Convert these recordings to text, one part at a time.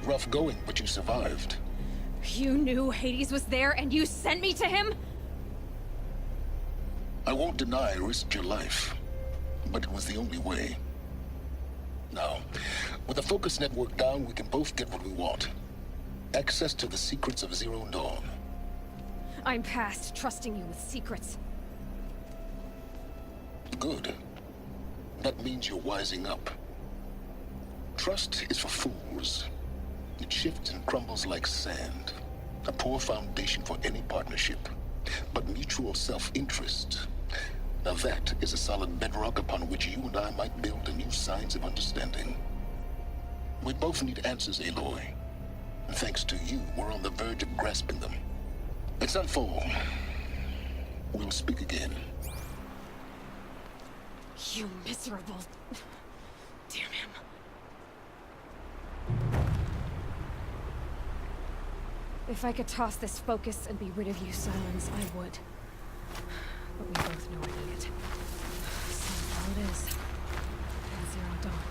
rough going, but you survived. You knew Hades was there and you sent me to him? I won't deny I risked your life, but it was the only way. Now, with the Focus Network down, we can both get what we want. Access to the secrets of Zero Dawn. I'm past trusting you with secrets. Good. That means you're wising up. Trust is for fools. It shifts and crumbles like sand. A poor foundation for any partnership. But mutual self-interest, now that is a solid bedrock upon which you and I might build a new science of understanding. We both need answers, Aloy. And thanks to you, we're on the verge of grasping them. It's unfold. We'll speak again. You miserable... Damn him. If I could toss this focus and be rid of you, Silence, I would. But we both know I need it. So now it is. And Zero Dawn.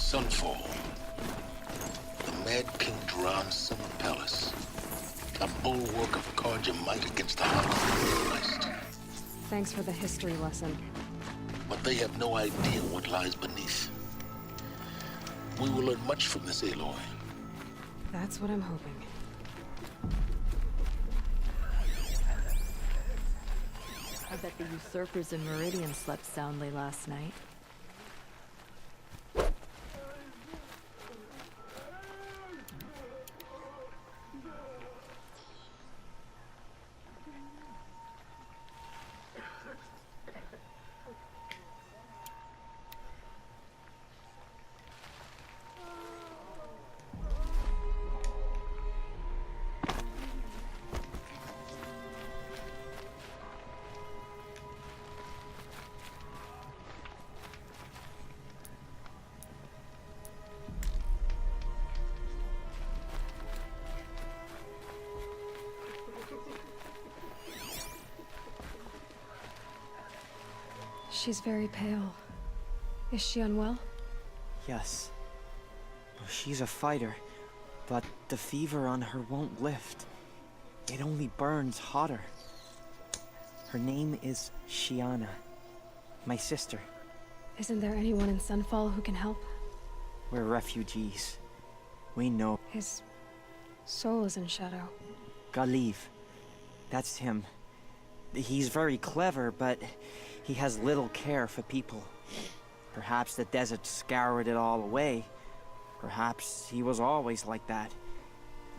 Sunfall. The Mad King Duran's summer palace. A bulwark of Carja might against the heart of Christ. Thanks for the history lesson. But they have no idea what lies beneath. We will learn much from this, Aloy. That's what I'm hoping. I bet the usurpers in Meridian slept soundly last night. She's very pale. Is she unwell? Yes. She's a fighter, but the fever on her won't lift. It only burns hotter. Her name is Shiana. My sister. Isn't there anyone in Sunfall who can help? We're refugees. We know. His soul is in shadow. Galiv. That's him. He's very clever, but he has little care for people. Perhaps the desert scoured it all away. Perhaps he was always like that.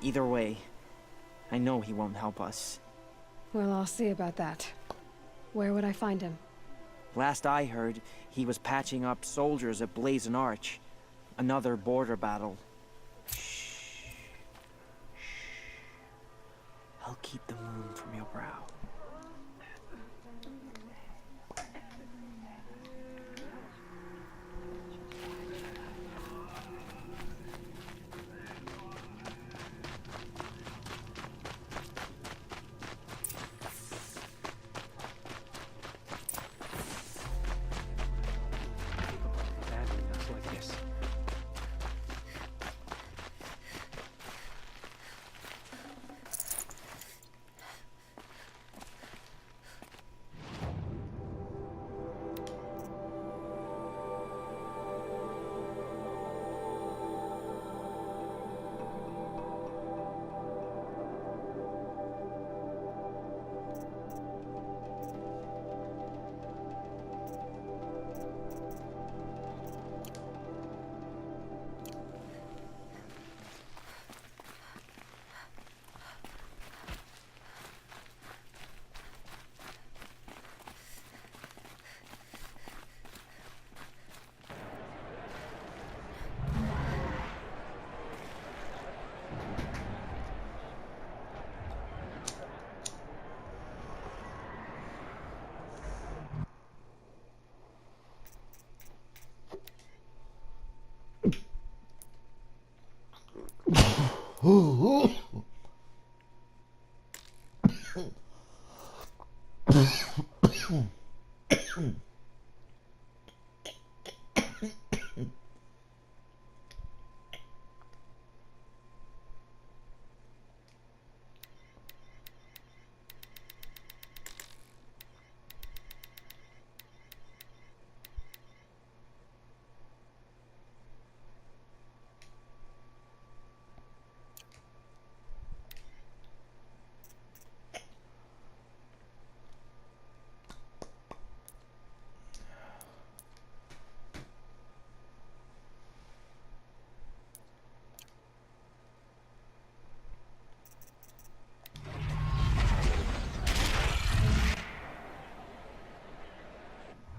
Either way, I know he won't help us. Well, I'll see about that. Where would I find him? Last I heard, he was patching up soldiers at Blazon Arch. Another border battle. Shh. I'll keep the moon from your brow.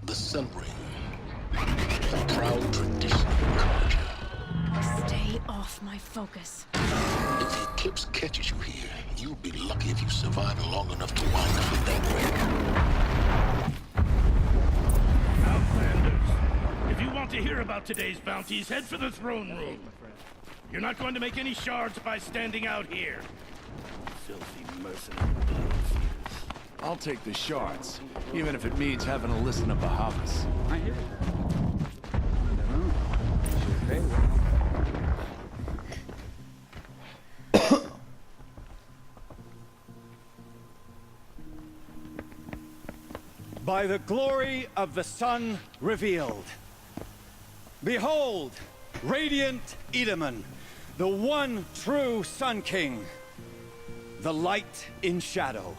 The Sun Ring, a proud tradition of Carja. Stay off my focus. If the eclipse catches you here, you'll be lucky if you survive long enough to wind up with that ring. Outlanders, if you want to hear about today's bounties, head for the throne room. You're not going to make any shards by standing out here. Filthy mercenary bloodfeeders. I'll take the shards, even if it means having to listen to Bahavas. I hear it. By the glory of the sun revealed. Behold, radiant Edaman, the one true Sun King. The light in shadow,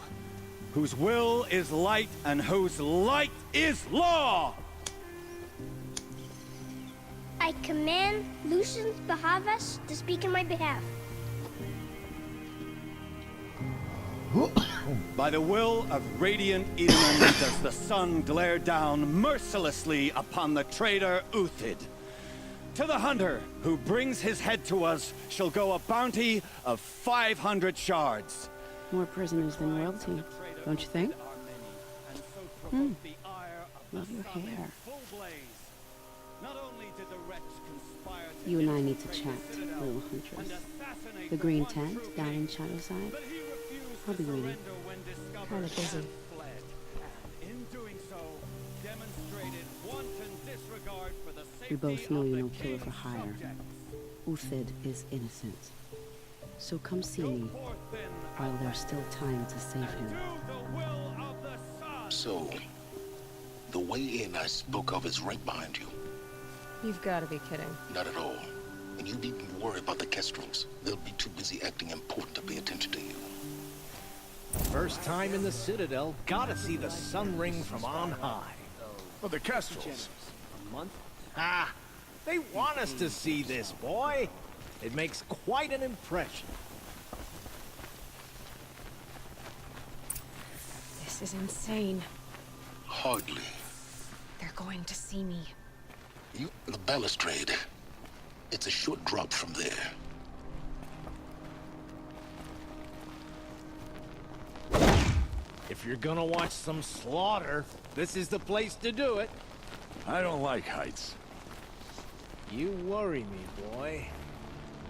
whose will is light and whose light is law! I command Lucius Bahavas to speak in my behalf. By the will of radiant Edaman does the sun glare down mercilessly upon the traitor Uthid. To the hunter who brings his head to us shall go a bounty of 500 shards. More prisoners than royalty, don't you think? Love your hair. You and I need to chat, little huntress. The green tent down in Shadowside. I'll be waiting. Kinda busy. In doing so, demonstrated We both know you're no killer for hire. Uthid is innocent. So come see me while there's still time to save him. So, the way in I spoke of is right behind you. You've got to be kidding. Not at all. And you needn't worry about the Kestrels. They'll be too busy acting important to pay attention to you. First time in the Citadel, gotta see the sun ring from on high. But the Kestrels. Ah, they want us to see this, boy. It makes quite an impression. This is insane. Hardly. They're going to see me. The balustrade. It's a short drop from there. If you're gonna watch some slaughter, this is the place to do it. I don't like heights. You worry me, boy.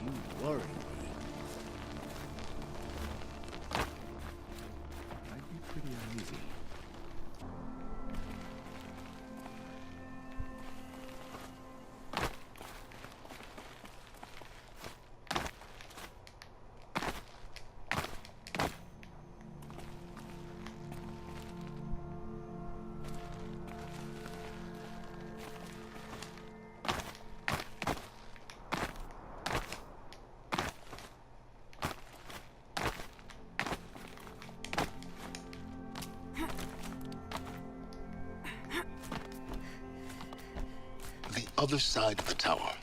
You worry me. I'd be pretty uneasy. Other side of the tower.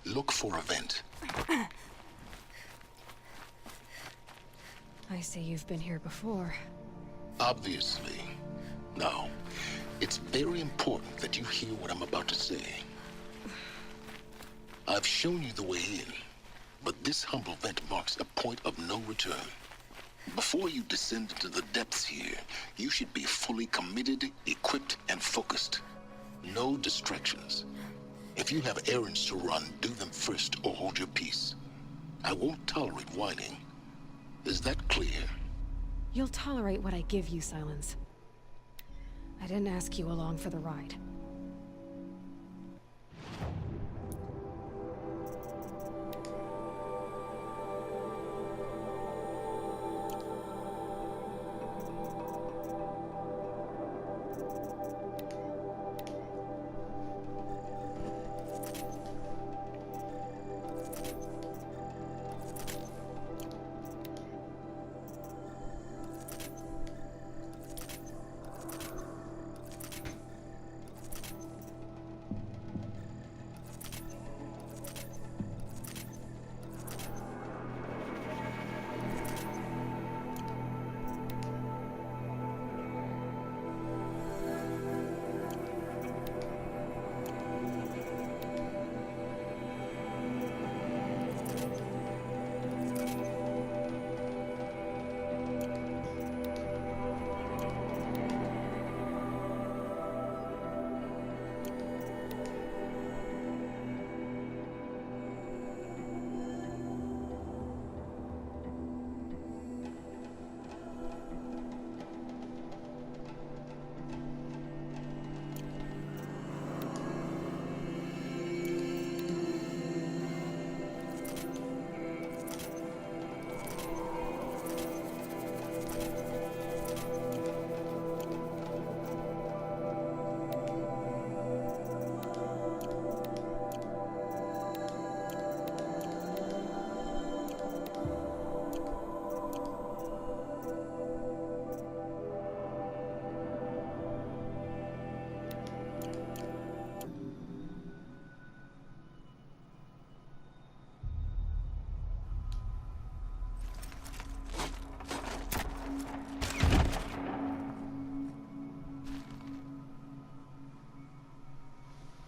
Look for a vent. I see you've been here before. Obviously. Now, it's very important that you hear what I'm about to say. I've shown you the way in, but this humble vent marks a point of no return. Before you descend into the depths here, you should be fully committed, equipped, and focused. No distractions. If you have errands to run, do them first or hold your peace. I won't tolerate whining. Is that clear? You'll tolerate what I give you, Silence. I didn't ask you along for the ride.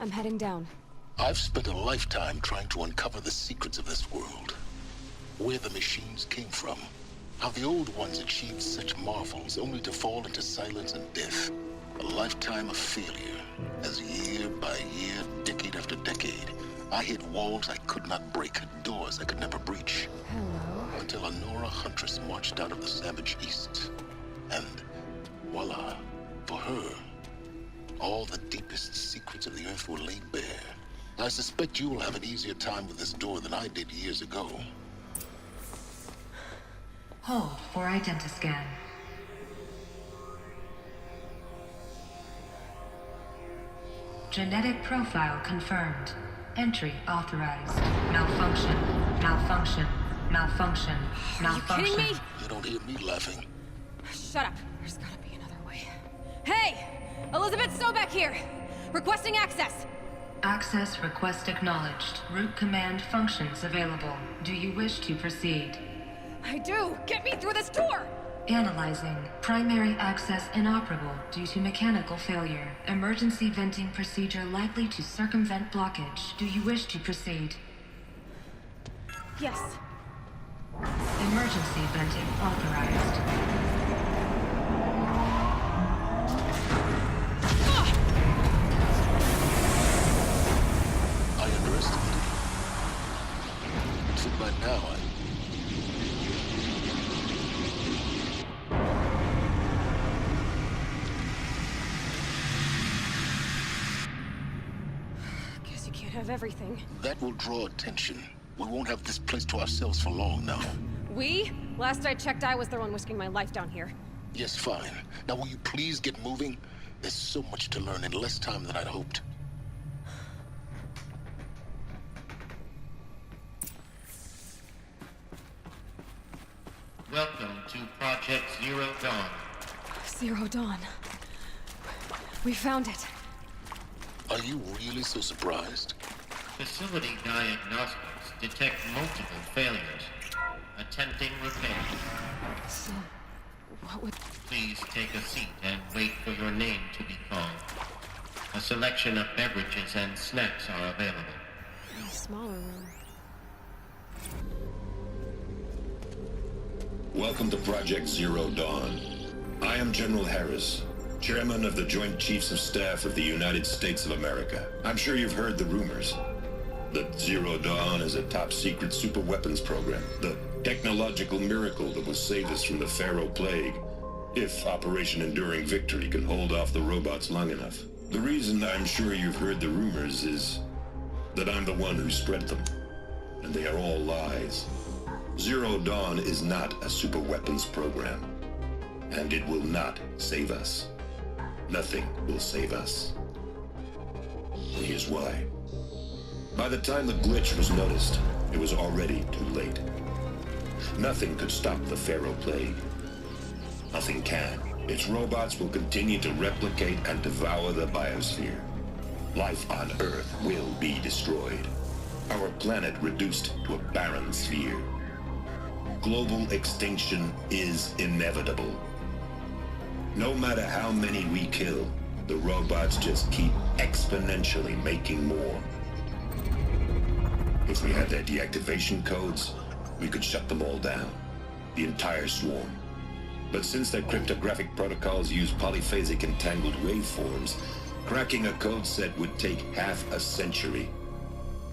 I'm heading down. I've spent a lifetime trying to uncover the secrets of this world. Where the machines came from. How the old ones achieved such marvels only to fall into silence and death. A lifetime of failure. As year by year, decade after decade, I hit walls I could not break, doors I could never breach. Hello. Until a Nora huntress marched out of the savage east. And voila, for her, all the deepest secrets of the earth were laid bare. I suspect you'll have an easier time with this door than I did years ago. Hold for identiscan. Genetic profile confirmed. Entry authorized. Malfunction. Malfunction. Malfunction. Malfunction. Are you kidding me? You don't hear me laughing. Shut up. There's gotta be another way. Hey! Elizabeth Sobek here! Requesting access! Access request acknowledged. Root command functions available. Do you wish to proceed? I do! Get me through this door! Analyzing. Primary access inoperable due to mechanical failure. Emergency venting procedure likely to circumvent blockage. Do you wish to proceed? Yes. Emergency venting authorized. I underestimated you. So by now, Guess you can't have everything. that will draw attention. We won't have this place to ourselves for long now. We? Last I checked, I was the one risking my life down here. Yes, fine. Now will you please get moving? There's so much to learn in less time than I'd hoped. Welcome to Project Zero Dawn. Zero Dawn. We found it. Are you really so surprised? Facility diagnostics detect multiple failures. Attempting repair. So, what would... Please take a seat and wait for your name to be called. A selection of beverages and snacks are available. A smaller room. Welcome to Project Zero Dawn. I am General Harris, Chairman of the Joint Chiefs of Staff of the United States of America. I'm sure you've heard the rumors that Zero Dawn is a top-secret superweapons program, the technological miracle that will save us from the Pharaoh Plague, if Operation Enduring Victory can hold off the robots long enough. The reason I'm sure you've heard the rumors is that I'm the one who spread them, and they are all lies. Zero Dawn is not a superweapons program, and it will not save us. Nothing will save us. Here's why. By the time the glitch was noticed, it was already too late. Nothing could stop the Pharaoh Plague. Nothing can. Its robots will continue to replicate and devour the biosphere. Life on Earth will be destroyed. Our planet reduced to a barren sphere. Global extinction is inevitable. No matter how many we kill, the robots just keep exponentially making more. If we had their deactivation codes, we could shut them all down. The entire swarm. But since their cryptographic protocols use polyphasic entangled waveforms, cracking a code set would take half a century.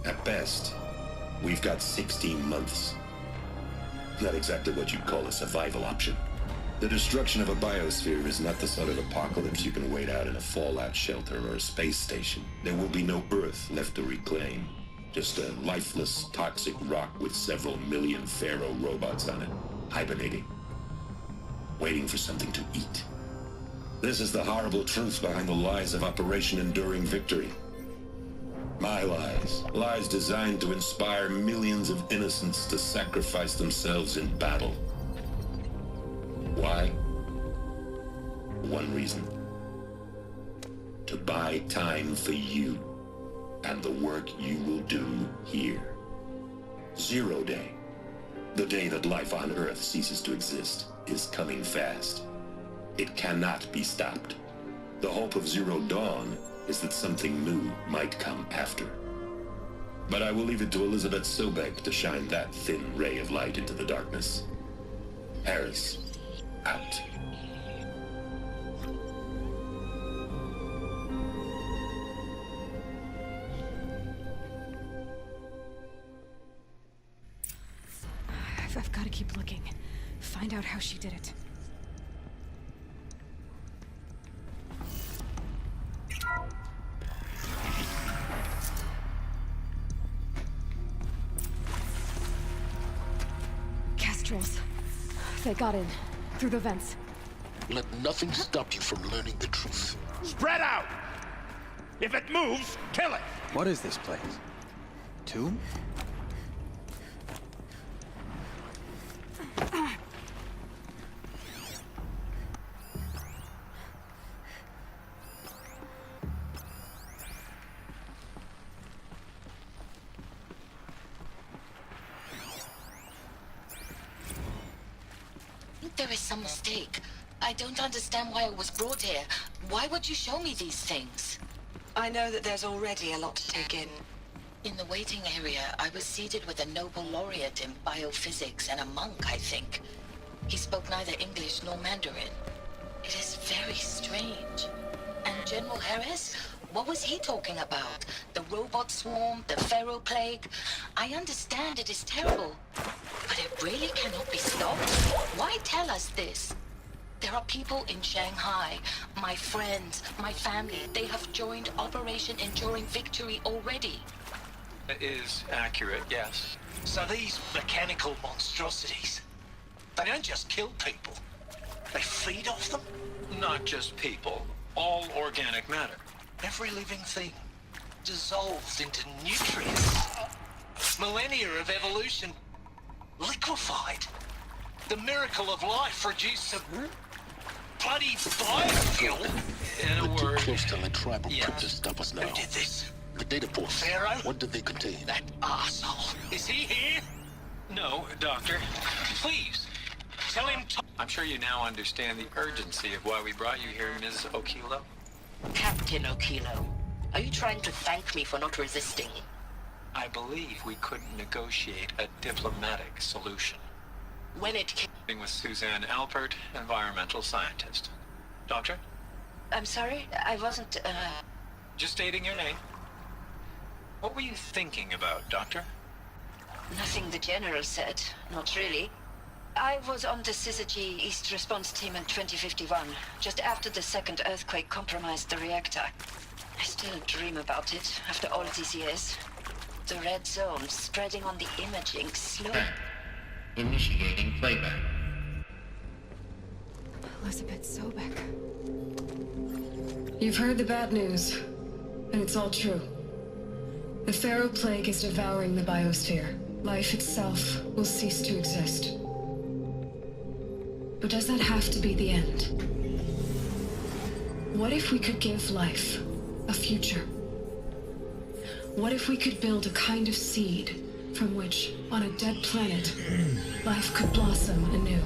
At best, we've got 16 months. Not exactly what you'd call a survival option. The destruction of a biosphere is not the sort of apocalypse you can wait out in a fallout shelter or a space station. There will be no Earth left to reclaim. Just a lifeless, toxic rock with several million Pharaoh robots on it, hibernating. Waiting for something to eat. This is the horrible truth behind the lies of Operation Enduring Victory. My lies. Lies designed to inspire millions of innocents to sacrifice themselves in battle. Why? One reason. To buy time for you and the work you will do here. Zero Day. The day that life on Earth ceases to exist is coming fast. It cannot be stopped. The hope of Zero Dawn is that something new might come after. But I will leave it to Elizabeth Sobek to shine that thin ray of light into the darkness. Harris, out. I've got to keep looking. Find out how she did it. nostrils. They got in, through the vents. Let nothing stop you from learning the truth. Spread out! If it moves, kill it! What is this place? Tomb? There is some mistake. I don't understand why I was brought here. Why would you show me these things? I know that there's already a lot to take in. In the waiting area, I was seated with a Nobel laureate in biophysics and a monk, I think. He spoke neither English nor Mandarin. It is very strange. And General Harris? What was he talking about? The robot swarm? The Pharaoh plague? I understand it is terrible. But it really cannot be stopped? Why tell us this? There are people in Shanghai, my friends, my family. They have joined Operation Enduring Victory already. It is accurate, yes. So these mechanical monstrosities, they don't just kill people. They feed off them? Not just people. All organic matter. Every living thing dissolves into nutrients. Millennia of evolution liquefied. The miracle of life reduced to bloody biofuel. In a word, too close to the tribal prep to stop us now. Who did this? The data ports. Pharaoh? What did they contain? That arsehole. Is he here? No, Doctor. Please, tell him I'm sure you now understand the urgency of why we brought you here, Ms. Okilo. Captain Okilo, are you trying to thank me for not resisting? I believe we couldn't negotiate a diplomatic solution. When it came... With Suzanne Alpert, environmental scientist. Doctor? I'm sorry, I wasn't, Just stating your name. What were you thinking about, Doctor? Nothing the General said, not really. I was on the Syzygy East Response Team in 2051, just after the second earthquake compromised the reactor. I still dream about it, after all these years. The red zone spreading on the imaging slowly. Initiating playback. Elizabeth Sobek. You've heard the bad news, and it's all true. The Pharaoh plague is devouring the biosphere. Life itself will cease to exist. But does that have to be the end? What if we could give life a future? What if we could build a kind of seed from which, on a dead planet, life could blossom anew?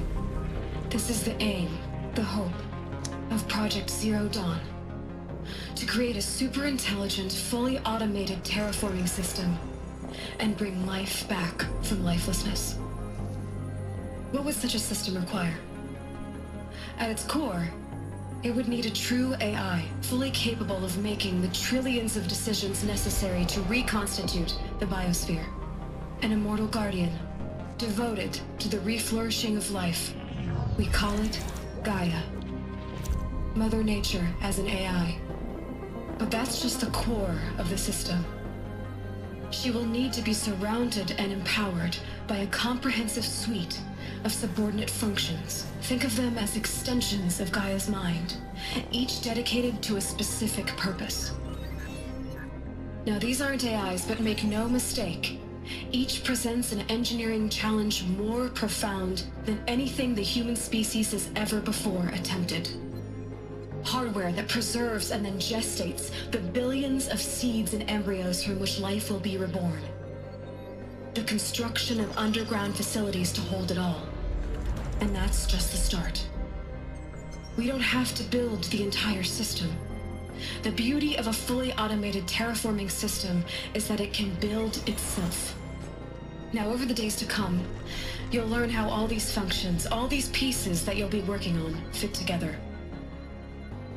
This is the aim, the hope, of Project Zero Dawn. To create a super-intelligent, fully automated terraforming system and bring life back from lifelessness. What would such a system require? At its core, it would need a true AI, fully capable of making the trillions of decisions necessary to reconstitute the biosphere. An immortal guardian, devoted to the reflourishing of life. We call it Gaia. Mother Nature as an AI. But that's just the core of the system. She will need to be surrounded and empowered by a comprehensive suite of subordinate functions. Think of them as extensions of Gaia's mind, each dedicated to a specific purpose. Now, these aren't AIs, but make no mistake, each presents an engineering challenge more profound than anything the human species has ever before attempted. Hardware that preserves and then gestates the billions of seeds and embryos from which life will be reborn. The construction of underground facilities to hold it all. And that's just the start. We don't have to build the entire system. The beauty of a fully automated terraforming system is that it can build itself. Now, over the days to come, you'll learn how all these functions, all these pieces that you'll be working on, fit together.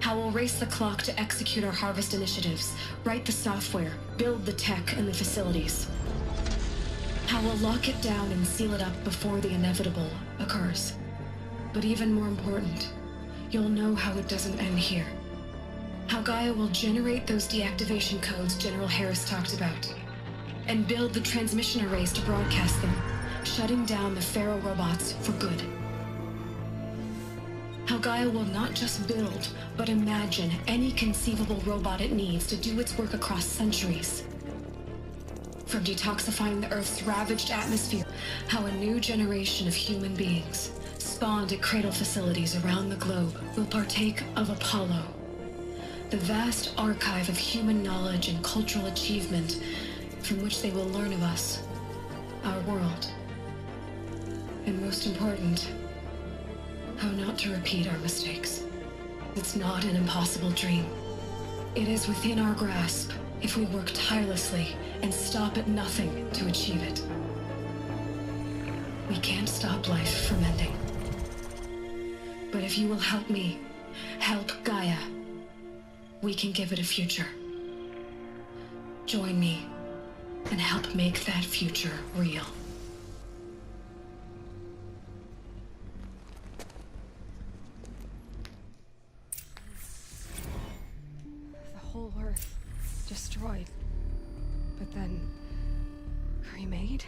How we'll race the clock to execute our harvest initiatives, write the software, build the tech and the facilities. How we'll lock it down and seal it up before the inevitable occurs. But even more important, you'll know how it doesn't end here. How Gaia will generate those deactivation codes General Harris talked about, and build the transmission arrays to broadcast them, shutting down the Pharaoh robots for good. How Gaia will not just build, but imagine any conceivable robot it needs to do its work across centuries. From detoxifying the Earth's ravaged atmosphere, how a new generation of human beings, spawned at cradle facilities around the globe, will partake of Apollo, the vast archive of human knowledge and cultural achievement from which they will learn of us, our world. And most important, how not to repeat our mistakes. It's not an impossible dream. It is within our grasp if we work tirelessly and stop at nothing to achieve it. We can't stop life from ending. But if you will help me, help Gaia, we can give it a future. Join me and help make that future real. The whole Earth destroyed, but then remade?